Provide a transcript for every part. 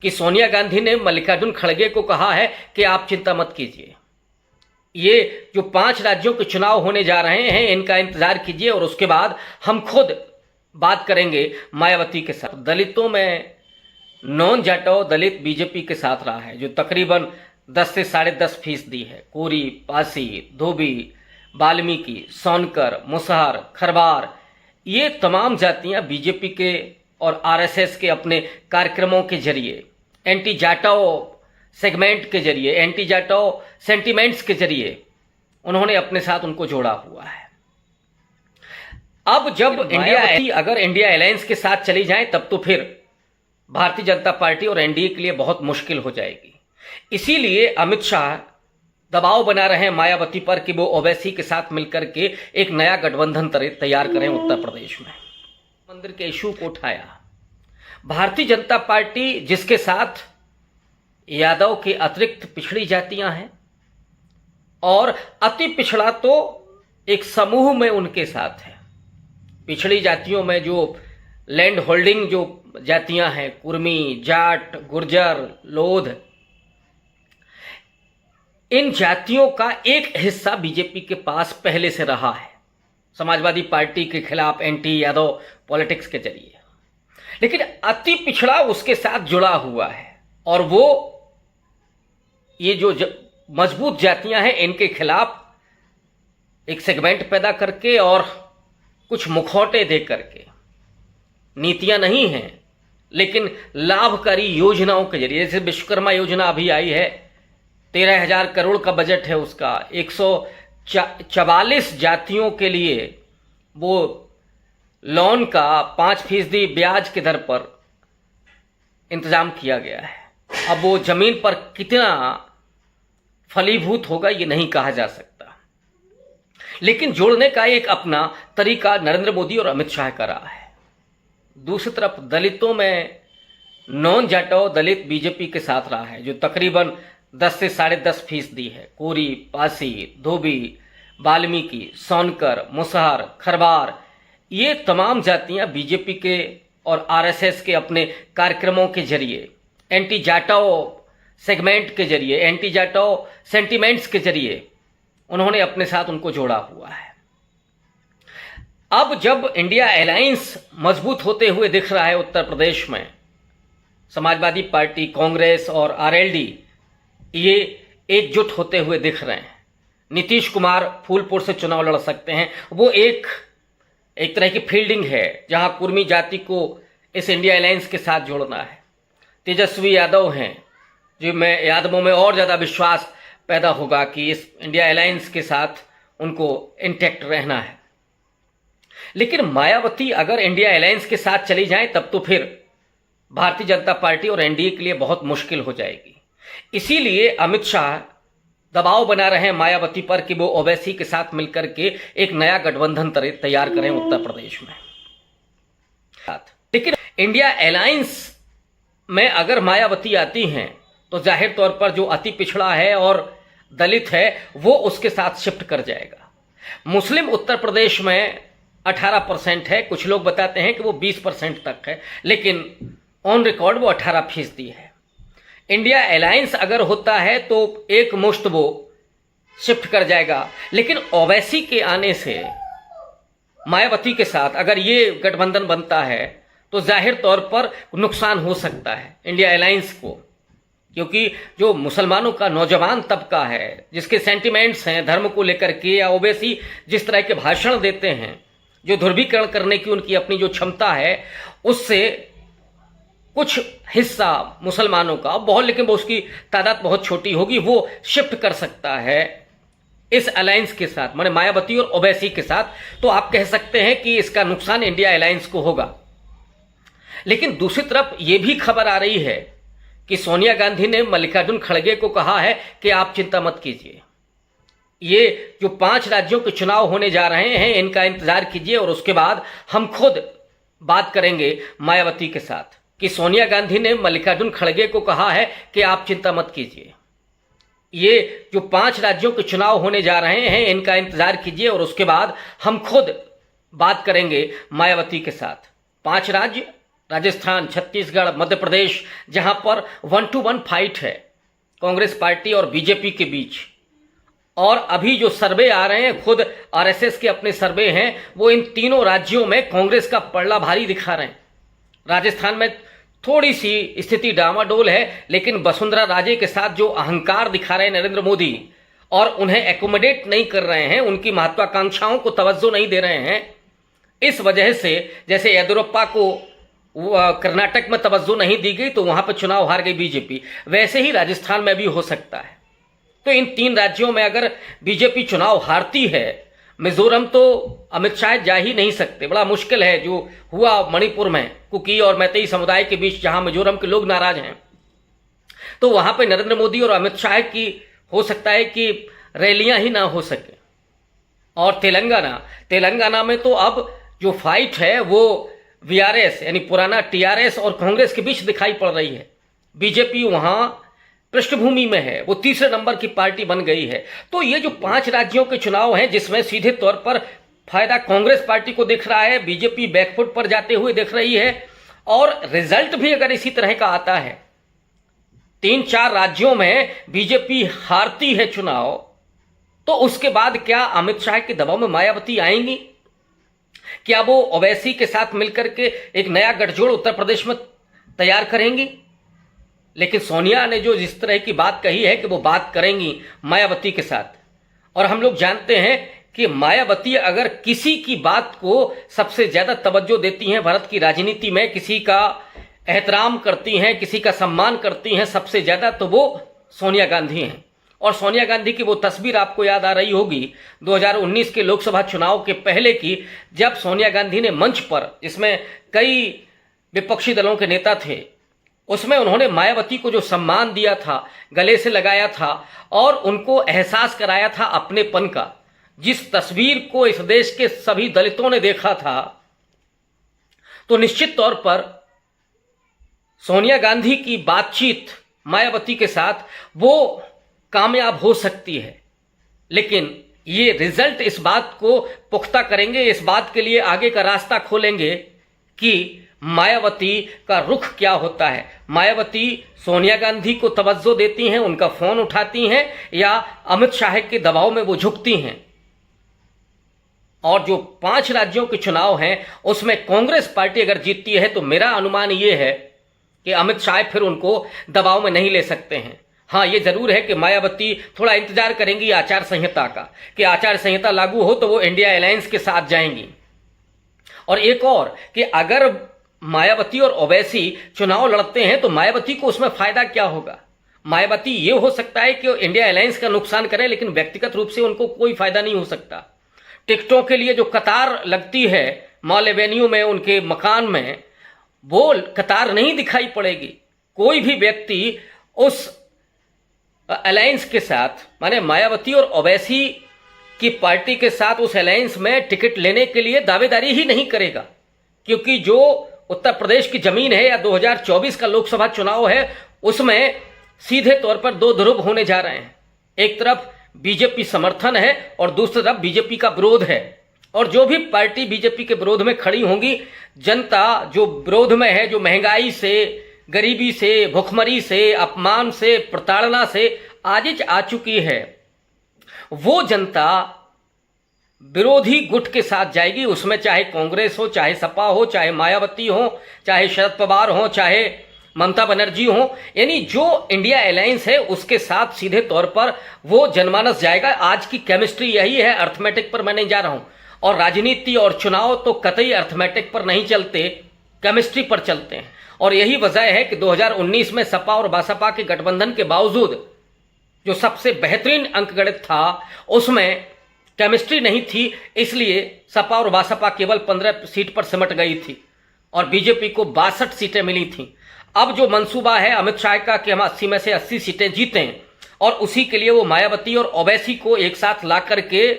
कि सोनिया गांधी ने मल्लिकार्जुन खड़गे को कहा है कि आप चिंता मत कीजिए, ये जो 5 राज्यों के चुनाव होने जा रहे हैं इनका इंतजार कीजिए और उसके बाद हम खुद बात करेंगे मायावती के साथ। दलितों में नॉन जाटो दलित बीजेपी के साथ रहा है, जो तकरीबन 10 से 10.5% है। कोरी, पासी, धोबी, वाल्मीकि, सोनकर, मुसहर, खरवार, ये तमाम जातियां बीजेपी के और आरएसएस के अपने कार्यक्रमों के जरिए, एंटी जाटो सेगमेंट के जरिए, एंटी जाटो सेंटिमेंट्स के जरिए उन्होंने अपने साथ उनको जोड़ा हुआ है। अब जब अगर इंडिया अलायंस के साथ चली जाए तब तो फिर भारतीय जनता पार्टी और एनडीए के लिए बहुत मुश्किल हो जाएगी। इसीलिए अमित शाह दबाव बना रहे हैं मायावती पर कि वो ओवैसी के साथ मिलकर के एक नया गठबंधन तैयार करें उत्तर प्रदेश में। मंदिर के इशू को उठाया भारतीय जनता पार्टी, जिसके साथ यादव के अतिरिक्त पिछड़ी जातियां हैं और अति पिछड़ा तो एक समूह में उनके साथ है। पिछड़ी जातियों में जो लैंड होल्डिंग जो जातियां हैं, कुर्मी, जाट, गुर्जर, लोध, इन जातियों का एक हिस्सा बीजेपी के पास पहले से रहा है समाजवादी पार्टी के खिलाफ एंटी यादव पॉलिटिक्स के जरिए, लेकिन अति पिछड़ा उसके साथ जुड़ा हुआ है और वो ये जो मजबूत जातियां हैं इनके खिलाफ एक सेगमेंट पैदा करके और कुछ मुखौटे दे करके, नीतियां नहीं हैं लेकिन लाभकारी योजनाओं के जरिए, जैसे विश्वकर्मा योजना अभी आई है, 13,000 करोड़ का बजट है उसका, 144 जातियों के लिए वो लोन का 5% ब्याज की दर पर इंतजाम किया गया है। अब वो जमीन पर कितना फलीभूत होगा ये नहीं कहा जा सकता, लेकिन जोड़ने का एक अपना तरीका नरेंद्र मोदी और अमित शाह का रहा है। दूसरी तरफ दलितों में नॉन जाटो दलित बीजेपी के साथ रहा है, जो तकरीबन 10 से 10.5% है। कोरी, पासी, धोबी, वाल्मीकि, सोनकर, मुसहर, खरवार, ये तमाम जातियां बीजेपी के और आरएसएस के अपने कार्यक्रमों के जरिए, एंटी जाटो सेगमेंट के जरिए, एंटी जाटो सेंटिमेंट्स के जरिए उन्होंने अपने साथ उनको जोड़ा हुआ है। अब जब इंडिया अलायंस मजबूत होते हुए दिख रहा है उत्तर प्रदेश में, समाजवादी पार्टी, कांग्रेस और आरएलडी ये एकजुट होते हुए दिख रहे हैं। नीतीश कुमार फूलपुर से चुनाव लड़ सकते हैं, वो एक तरह की फील्डिंग है जहां कुर्मी जाति को इस इंडिया अलायंस के साथ जोड़ना है। तेजस्वी यादव हैं, जो मैं यादवों में और ज़्यादा विश्वास पैदा होगा कि इस इंडिया अलायंस के साथ उनको इंटैक्ट रहना है। लेकिन मायावती अगर इंडिया अलायंस के साथ चली जाए तब तो फिर भारतीय जनता पार्टी और एनडीए के लिए बहुत मुश्किल हो जाएगी। इसीलिए अमित शाह दबाव बना रहे हैं मायावती पर कि वो ओवैसी के साथ मिलकर के एक नया गठबंधन तैयार करें उत्तर प्रदेश में। लेकिन इंडिया अलायंस में अगर मायावती आती हैं तो जाहिर तौर पर जो अति पिछड़ा है और दलित है वो उसके साथ शिफ्ट कर जाएगा। मुस्लिम उत्तर प्रदेश में 18% है, कुछ लोग बताते हैं कि वो 20% तक है, लेकिन ऑन रिकॉर्ड वो 18% है। इंडिया अलायंस अगर होता है तो एक मुश्त वो शिफ्ट कर जाएगा, लेकिन ओवैसी के आने से मायावती के साथ अगर ये गठबंधन बनता है तो जाहिर तौर पर नुकसान हो सकता है इंडिया अलायंस को, क्योंकि जो मुसलमानों का नौजवान तबका है, जिसके सेंटिमेंट्स हैं धर्म को लेकर के, या ओवैसी जिस तरह के भाषण देते हैं, जो ध्रुवीकरण करने की उनकी अपनी जो क्षमता है, उससे कुछ हिस्सा मुसलमानों का बहुत, लेकिन वो उसकी तादाद बहुत छोटी होगी, वो शिफ्ट कर सकता है इस अलायंस के साथ, माने मायावती और ओवैसी के साथ। तो आप कह सकते हैं कि इसका नुकसान इंडिया अलायंस को होगा। लेकिन दूसरी तरफ ये भी खबर आ रही है कि सोनिया गांधी ने मल्लिकार्जुन खड़गे को कहा है कि आप चिंता मत कीजिए, ये जो 5 राज्यों के चुनाव होने जा रहे हैं इनका इंतजार कीजिए और उसके बाद हम खुद बात करेंगे मायावती के साथ। कि सोनिया गांधी ने मल्लिकार्जुन खड़गे को कहा है कि आप चिंता मत कीजिए, ये जो 5 राज्यों के चुनाव होने जा रहे हैं इनका इंतजार कीजिए और उसके बाद हम खुद बात करेंगे मायावती के साथ। 5 राज्य राजस्थान, छत्तीसगढ़, मध्य प्रदेश, जहां पर 1-to-1 फाइट है कांग्रेस पार्टी और बीजेपी के बीच। और अभी जो सर्वे आ रहे हैं, खुद आरएसएस के अपने सर्वे हैं, वो इन तीनों राज्यों में कांग्रेस का पलड़ा भारी दिखा रहे हैं। राजस्थान में थोड़ी सी स्थिति डामाडोल है, लेकिन वसुंधरा राजे के साथ जो अहंकार दिखा रहे हैं नरेंद्र मोदी और उन्हें एकोमोडेट नहीं कर रहे हैं, उनकी महत्वाकांक्षाओं को तवज्जो नहीं दे रहे हैं, इस वजह से जैसे येदियुरप्पा को कर्नाटक में तवज्जो नहीं दी गई तो वहां पर चुनाव हार गई बीजेपी, वैसे ही राजस्थान में भी हो सकता है। तो इन 3 राज्यों में अगर बीजेपी चुनाव हारती है, मिजोरम तो अमित शाह जा ही नहीं सकते, बड़ा मुश्किल है। जो हुआ मणिपुर में कुकी और मैतेई समुदाय के बीच, जहां मिजोरम के लोग नाराज हैं, तो वहां पे नरेंद्र मोदी और अमित शाह की हो सकता है कि रैलियां ही ना हो सके। और तेलंगाना में तो अब जो फाइट है वो वीआरएस यानी पुराना टीआरएस और कांग्रेस के बीच दिखाई पड़ रही है। बीजेपी वहां पृष्ठभूमि में है, वो तीसरे नंबर की पार्टी बन गई है। तो ये जो 5 राज्यों के चुनाव हैं, जिसमें सीधे तौर पर फायदा कांग्रेस पार्टी को दिख रहा है, बीजेपी बैकफुट पर जाते हुए दिख रही है। और रिजल्ट भी अगर इसी तरह का आता है, 3-4 राज्यों में बीजेपी हारती है चुनाव, तो उसके बाद क्या अमित शाह के दबाव में मायावती आएंगी? क्या वो ओवैसी के साथ मिलकर के एक नया गठजोड़ उत्तर प्रदेश में तैयार करेंगी? लेकिन सोनिया ने जो जिस तरह की बात कही है कि वो बात करेंगी मायावती के साथ, और हम लोग जानते हैं कि मायावती अगर किसी की बात को सबसे ज्यादा तवज्जो देती हैं भारत की राजनीति में, किसी का एहतराम करती हैं, किसी का सम्मान करती हैं सबसे ज्यादा, तो वो सोनिया गांधी हैं। और सोनिया गांधी की वो तस्वीर आपको याद आ रही होगी 2019 के लोकसभा चुनाव के पहले की, जब सोनिया गांधी ने मंच पर, जिसमें कई विपक्षी दलों के नेता थे, उसमें उन्होंने मायावती को जो सम्मान दिया था, गले से लगाया था और उनको एहसास कराया था अपनेपन का। जिस तस्वीर को इस देश के सभी दलितों ने देखा था, तो निश्चित तौर पर सोनिया गांधी की बातचीत मायावती के साथ वो कामयाब हो सकती है। लेकिन ये रिजल्ट इस बात को पुख्ता करेंगे, इस बात के लिए आगे का रास्ता खोलेंगे कि मायावती का रुख क्या होता है। मायावती सोनिया गांधी को तवज्जो देती हैं, उनका फोन उठाती हैं, या अमित शाह के दबाव में वो झुकती हैं। और जो 5 राज्यों के चुनाव हैं उसमें कांग्रेस पार्टी अगर जीतती है तो मेरा अनुमान ये है कि अमित शाह फिर उनको दबाव में नहीं ले सकते हैं। हाँ, ये जरूर है कि मायावती थोड़ा इंतजार करेंगी आचार संहिता का, कि आचार संहिता लागू हो तो वो इंडिया अलायंस के साथ जाएंगी। और एक और कि अगर मायावती और ओवैसी चुनाव लड़ते हैं तो मायावती को उसमें फायदा क्या होगा? मायावती ये हो सकता है कि वो इंडिया अलायंस का नुकसान करें, लेकिन व्यक्तिगत रूप से उनको कोई फायदा नहीं हो सकता। टिकटों के लिए जो कतार लगती है मॉल एवेन्यू में, उनके मकान में, वो कतार नहीं दिखाई पड़ेगी। कोई भी व्यक्ति उस अलायंस के साथ, माने मायावती और ओवैसी की पार्टी के साथ उस अलायंस में टिकट लेने के लिए दावेदारी ही नहीं करेगा, क्योंकि जो उत्तर प्रदेश की जमीन है या 2024 का लोकसभा चुनाव है, उसमें सीधे तौर पर 2 ध्रुव होने जा रहे हैं। एक तरफ बीजेपी समर्थन है और दूसरी तरफ बीजेपी का विरोध है। और जो भी पार्टी बीजेपी के विरोध में खड़ी होंगी, जनता जो विरोध में है, जो महंगाई से, गरीबी से, भुखमरी से, अपमान से, प्रताड़ना से आजिज आ चुकी है, वो जनता विरोधी गुट के साथ जाएगी। उसमें चाहे कांग्रेस हो, चाहे सपा हो, चाहे मायावती हो, चाहे शरद पवार हो, चाहे ममता बनर्जी हो, यानी जो इंडिया अलायंस है उसके साथ सीधे तौर पर वो जनमानस जाएगा। आज की केमिस्ट्री यही है, अर्थमेटिक पर मैं नहीं जा रहा हूं। और राजनीति और चुनाव तो कतई अर्थमेटिक पर नहीं चलते, केमिस्ट्री पर चलते हैं। और यही वजह है कि 2019 में सपा और बसपा के गठबंधन के बावजूद जो सबसे बेहतरीन अंकगणित था उसमें केमिस्ट्री नहीं थी, इसलिए सपा और बसपा केवल 15 सीट पर सिमट गई थी और बीजेपी को 62 सीटें मिली थी। अब जो मंसूबा है अमित शाह का कि हम 80 में से 80 सीटें जीतें, और उसी के लिए वो मायावती और ओवैसी को एक साथ ला करके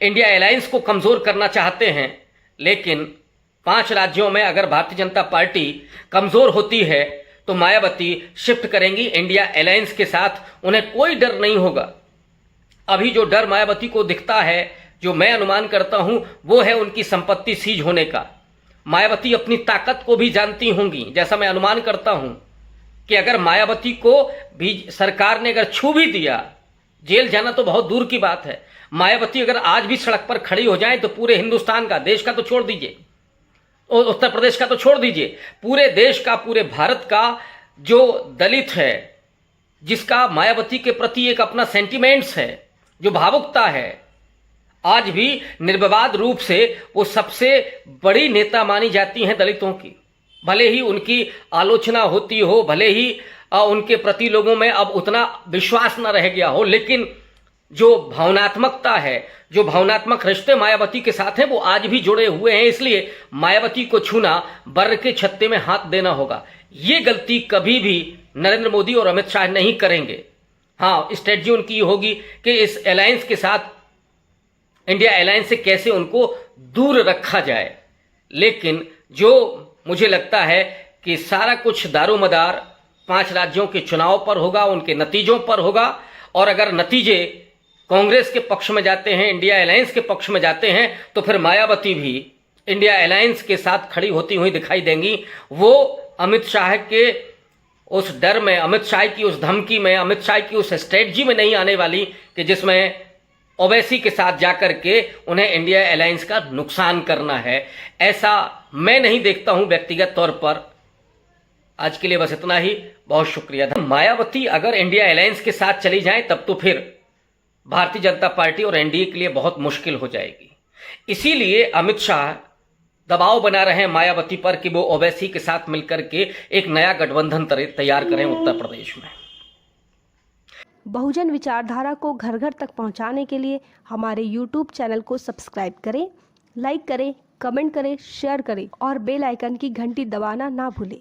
इंडिया अलायंस को कमजोर करना चाहते हैं। लेकिन 5 राज्यों में अगर भारतीय जनता पार्टी कमजोर होती है तो मायावती शिफ्ट करेंगी इंडिया अलायंस के साथ, उन्हें कोई डर नहीं होगा। अभी जो डर मायावती को दिखता है, जो मैं अनुमान करता हूं, वो है उनकी संपत्ति सीज होने का। मायावती अपनी ताकत को भी जानती होंगी, जैसा मैं अनुमान करता हूं कि अगर मायावती को भी सरकार ने अगर छू भी दिया, जेल जाना तो बहुत दूर की बात है, मायावती अगर आज भी सड़क पर खड़ी हो जाए तो पूरे हिंदुस्तान का, देश का तो छोड़ दीजिए, और उत्तर प्रदेश का तो छोड़ दीजिए, पूरे देश का, पूरे भारत का जो दलित है, जिसका मायावती के प्रति एक अपना सेंटिमेंट्स है, जो भावुकता है, आज भी निर्विवाद रूप से वो सबसे बड़ी नेता मानी जाती हैं दलितों की। भले ही उनकी आलोचना होती हो, भले ही उनके प्रति लोगों में अब उतना विश्वास न रह गया हो, लेकिन जो भावनात्मकता है, जो भावनात्मक रिश्ते मायावती के साथ हैं, वो आज भी जुड़े हुए हैं। इसलिए मायावती को छूना बर के छत्ते में हाथ देना होगा। ये गलती कभी भी नरेंद्र मोदी और अमित शाह नहीं करेंगे। हाँ, स्ट्रेटजी उनकी होगी कि इस अलायंस के साथ, इंडिया अलायंस से कैसे उनको दूर रखा जाए। लेकिन जो मुझे लगता है कि सारा कुछ दारोमदार 5 राज्यों के चुनाव पर होगा, उनके नतीजों पर होगा, और अगर नतीजे कांग्रेस के पक्ष में जाते हैं, इंडिया अलायंस के पक्ष में जाते हैं, तो फिर मायावती भी इंडिया अलायंस के साथ खड़ी होती हुई दिखाई देंगी। वो अमित शाह के उस डर में, अमित शाह की उस धमकी में, अमित शाह की उस स्ट्रेटजी में नहीं आने वाली कि जिसमें ओवैसी के साथ जाकर के उन्हें इंडिया अलायंस का नुकसान करना है। ऐसा मैं नहीं देखता हूं व्यक्तिगत तौर पर। आज के लिए बस इतना ही, बहुत शुक्रिया। मायावती अगर इंडिया अलायंस के साथ चली जाए तब तो फिर भारतीय जनता पार्टी और एनडीए के लिए बहुत मुश्किल हो जाएगी। इसीलिए अमित शाह दबाव बना रहे हैं मायावती पर कि वो ओवैसी के साथ मिलकर के एक नया गठबंधन तैयार करें उत्तर प्रदेश में। बहुजन विचारधारा को घर घर तक पहुंचाने के लिए हमारे YouTube चैनल को सब्सक्राइब करें, लाइक करें, कमेंट करें, शेयर करें और बेल आइकन की घंटी दबाना ना भूलें।